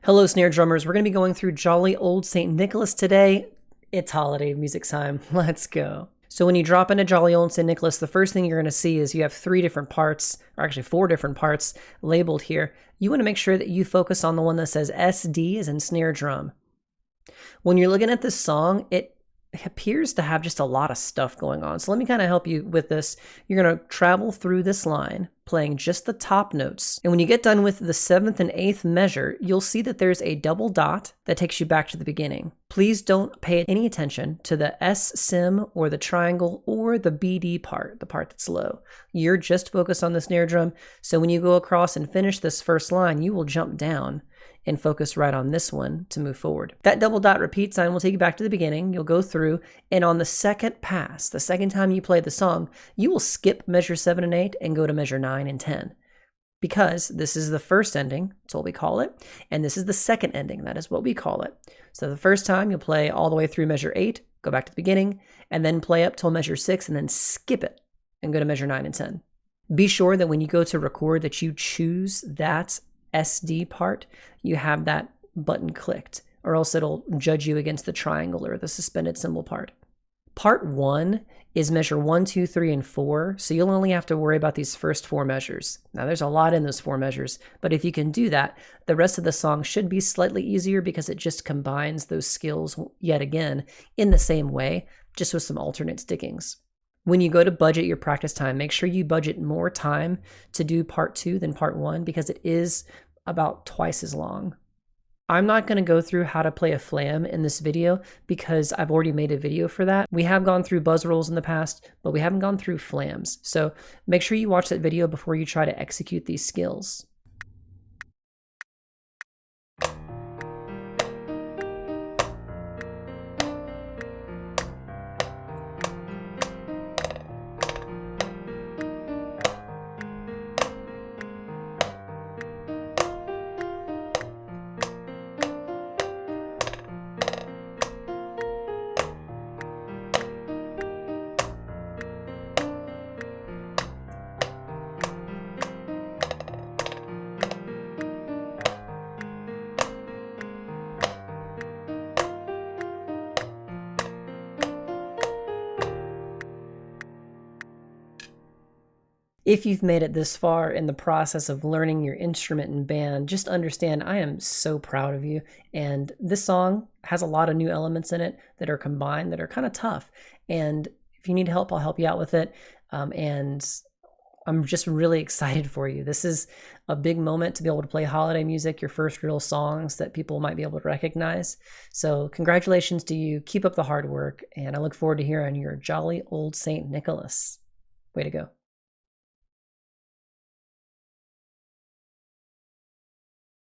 Hello, snare drummers. We're going to be going through Jolly Old St. Nicholas today. It's holiday music time. Let's go. So when you drop into Jolly Old St. Nicholas, the first thing you're going to see is you have 3 different parts, or actually 4 different parts labeled here. You want to make sure that you focus on the one that says SD as in snare drum. When you're looking at this song, it appears to have just a lot of stuff going on. So let me kind of help you with this. You're going to travel through this line, playing just the top notes. And when you get done with the 7th and 8th measure, you'll see that there's a double dot that takes you back to the beginning. Please don't pay any attention to the S sim or the triangle or the BD part, the part that's low. You're just focused on the snare drum. So when you go across and finish this first line, you will jump down and focus right on this one to move forward. That double dot repeat sign will take you back to the beginning. You'll go through, and on the second pass, the second time you play the song, you will skip measure 7 and 8 and go to measure 9 and 10. Because this is the first ending, that's what we call it, and this is the second ending, that is what we call it. So the first time you'll play all the way through measure 8, go back to the beginning, and then play up till measure 6, and then skip it and go to measure 9 and 10. Be sure that when you go to record that you choose that SD part, you have that button clicked, or else it'll judge you against the triangle or the suspended cymbal part. Part 1 is measure 1, 2, 3, and 4, so you'll only have to worry about these first 4 measures. Now there's a lot in those 4 measures, but if you can do that, the rest of the song should be slightly easier because it just combines those skills yet again in the same way, just with some alternate stickings. When you go to budget your practice time, make sure you budget more time to do part 2 than part 1 because it is about twice as long. I'm not going to go through how to play a flam in this video because I've already made a video for that. We have gone through buzz rolls in the past, but we haven't gone through flams. So make sure you watch that video before you try to execute these skills. If you've made it this far in the process of learning your instrument and band, just understand I am so proud of you. And this song has a lot of new elements in it that are combined that are kind of tough. And if you need help, I'll help you out with it. And I'm just really excited for you. This is a big moment to be able to play holiday music, your first real songs that people might be able to recognize. So congratulations to you. Keep up the hard work. And I look forward to hearing your Jolly Old St. Nicholas. Way to go.